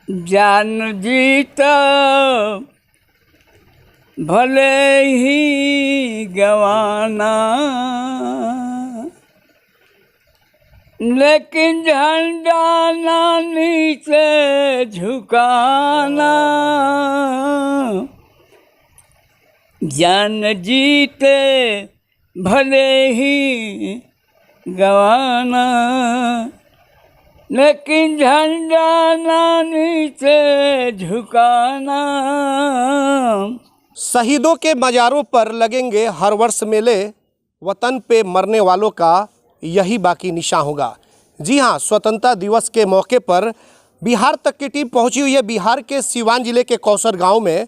जान जीता भले ही गवाना, लेकिन झंडा ना नीचे झुकाना। जान जीते भले ही गवाना, लेकिन झंडा ना नीचे झुकाना। शहीदों के मज़ारों पर लगेंगे हर वर्ष मेले, वतन पे मरने वालों का यही बाकी निशान होगा। जी हाँ, स्वतंत्रता दिवस के मौके पर बिहार तक की टीम पहुंची हुई है, बिहार के सीवान जिले के कौसर गांव में।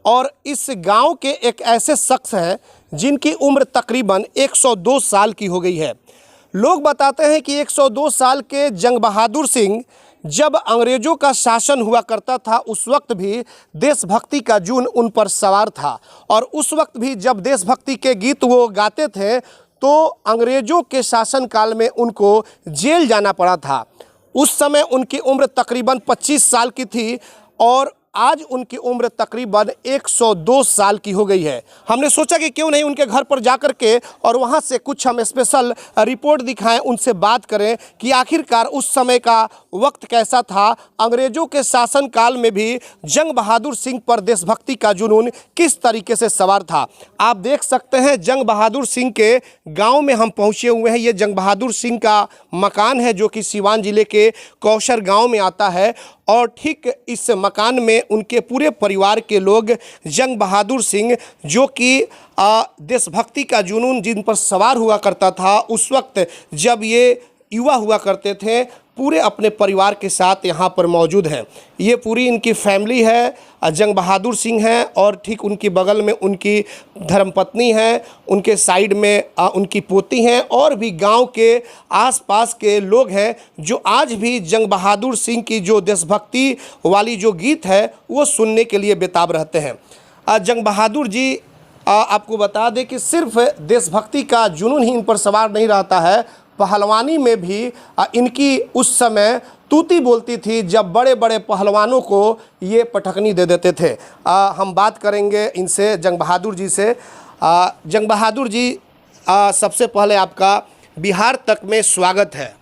और इस गांव के एक ऐसे शख्स हैं जिनकी उम्र तकरीबन 102 साल की हो गई है। लोग बताते हैं कि 102 साल के जंग बहादुर सिंह जब अंग्रेज़ों का शासन हुआ करता था, उस वक्त भी देशभक्ति का जून उन पर सवार था। और उस वक्त भी जब देशभक्ति के गीत वो गाते थे तो अंग्रेज़ों के शासन काल में उनको जेल जाना पड़ा था। उस समय उनकी उम्र तकरीबन 25 साल की थी और आज उनकी उम्र तकरीबन 102 साल की हो गई है। हमने सोचा कि क्यों नहीं उनके घर पर जाकर के और वहां से कुछ हम स्पेशल रिपोर्ट दिखाएं, उनसे बात करें कि आखिरकार उस समय का वक्त कैसा था। अंग्रेज़ों के शासन काल में भी जंग बहादुर सिंह पर देशभक्ति का जुनून किस तरीके से सवार था। आप देख सकते हैं जंग बहादुर सिंह के गाँव में हम पहुँचे हुए हैं। ये जंग बहादुर सिंह का मकान है जो कि सीवान जिले के कौशर गाँव में आता है। और ठीक इस मकान में उनके पूरे परिवार के लोग जंग बहादुर सिंह, जो कि देशभक्ति का जुनून जिन पर सवार हुआ करता था, उस वक्त जब ये युवा हुआ करते थे, पूरे अपने परिवार के साथ यहाँ पर मौजूद हैं। ये पूरी इनकी फैमिली है, जंग बहादुर सिंह हैं और ठीक उनकी बगल में उनकी धर्मपत्नी हैं, उनके साइड में उनकी पोती हैं और भी गांव के आसपास के लोग हैं जो आज भी जंग बहादुर सिंह की जो देशभक्ति वाली जो गीत है वो सुनने के लिए बेताब रहते हैं। जंग बहादुर जी आपको बता दें कि सिर्फ देशभक्ति का जुनून ही इन पर सवार नहीं रहता है, पहलवानी में भी इनकी उस समय तूती बोलती थी जब बड़े बड़े पहलवानों को ये पटकनी दे देते थे। हम बात करेंगे इनसे, जंग बहादुर जी से। जंग बहादुर जी, सबसे पहले आपका बिहार तक में स्वागत है।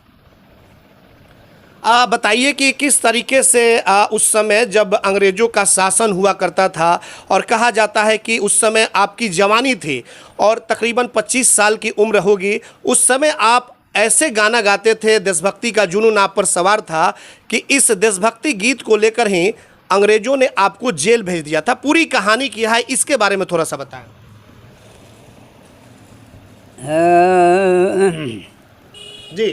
बताइए कि किस तरीके से उस समय जब अंग्रेज़ों का शासन हुआ करता था और कहा जाता है कि उस समय आपकी जवानी थी और तकरीबन 25 साल की उम्र होगी, उस समय आप ऐसे गाना गाते थे, देशभक्ति का जुनून आप पर सवार था कि इस देशभक्ति गीत को लेकर ही अंग्रेज़ों ने आपको जेल भेज दिया था। पूरी कहानी क्या है, इसके बारे में थोड़ा सा बताएं। जी,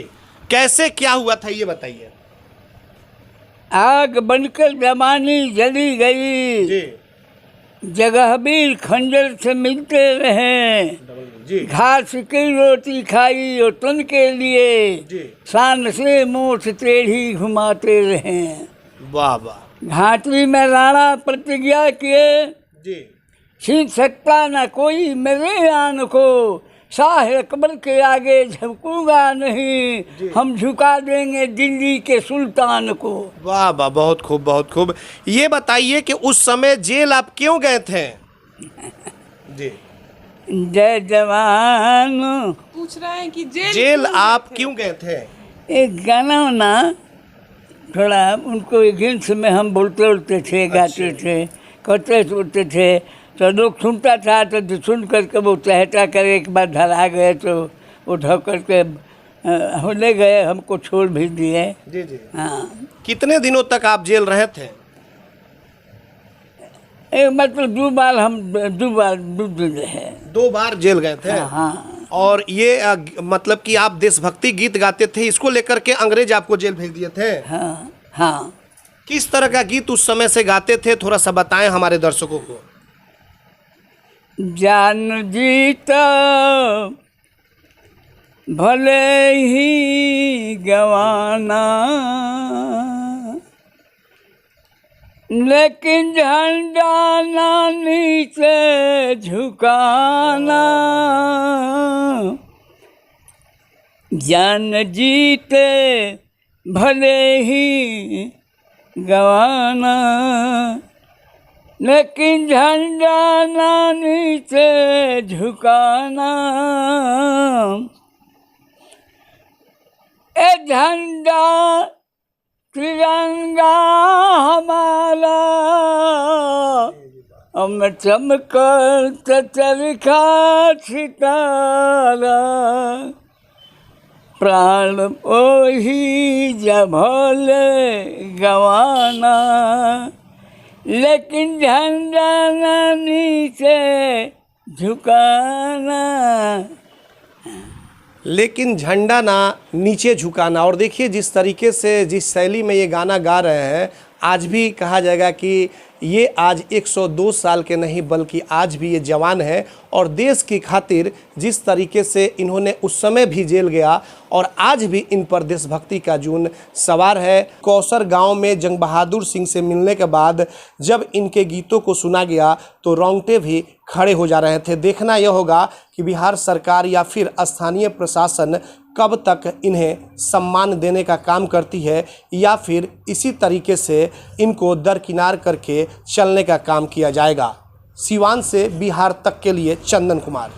कैसे क्या हुआ था ये बताइए। आग बनकर जवानी जली गई, जी जगह भी खंजर से मिलते रहे। जी, घास की रोटी खाई और तन के लिए, जी, शान से मोछ टेढ़ी घुमाते रहे। वाह वाह। घाटी में राणा प्रतिज्ञा किए, जी, छीन सकता न कोई मेरे आन को, शाह अकबर के आगे झुकूंगा नहीं, हम झुका देंगे दिल्ली के सुल्तान को। वाह वाह, बहुत खूब बहुत खूब। ये बताइए कि उस समय जेल आप क्यों गए थे। जी, जय जवान पूछ रहे हैं कि जेल आप क्यों गए थे। एक गाना ना थोड़ा उनको हिंस में हम बोलते थे, गाते थे, करते थे तो लोग सुनता था, तो सुन करके वो चहटा करे। एक बार धरा गए तो वो ढक करके ले गए, हमको छोड़ भी दिए। जी जी, हाँ। कितने दिनों तक आप जेल रहे थे। एक मतलब दो बार रहे। 2 बार जेल गए थे। हाँ। और ये मतलब कि आप देशभक्ति गीत गाते थे, इसको लेकर के अंग्रेज आपको जेल भेज दिए थे। हाँ हाँ। किस तरह का गीत उस समय से गाते थे, थोड़ा सा बताएं हमारे दर्शकों को। जान जीता भले ही गवाना, लेकिन झंडा ना नीचे झुकाना। जान जीते भले ही गंवाना, लेकिन झंडा ना नीचे झुकाना। ए झंडा तिरंगा हमारा, हम चमकर चरखा सितारा। प्राण ओही जभोले गंवाना, लेकिन झंडा ना नीचे झुकाना। लेकिन झंडा ना नीचे झुकाना। और देखिए जिस तरीके से, जिस शैली में ये गाना गा रहे हैं, आज भी कहा जाएगा कि ये आज 102 साल के नहीं बल्कि आज भी ये जवान है। और देश की खातिर जिस तरीके से इन्होंने उस समय भी जेल गया और आज भी इन पर देशभक्ति का जून सवार है। कौसर गांव में जंग बहादुर सिंह से मिलने के बाद जब इनके गीतों को सुना गया तो रोंगटे भी खड़े हो जा रहे थे। देखना यह होगा कि बिहार सरकार या फिर स्थानीय प्रशासन कब तक इन्हें सम्मान देने का काम करती है या फिर इसी तरीके से इनको दरकिनार करके चलने का काम किया जाएगा। सिवान से बिहार तक के लिए चंदन कुमार।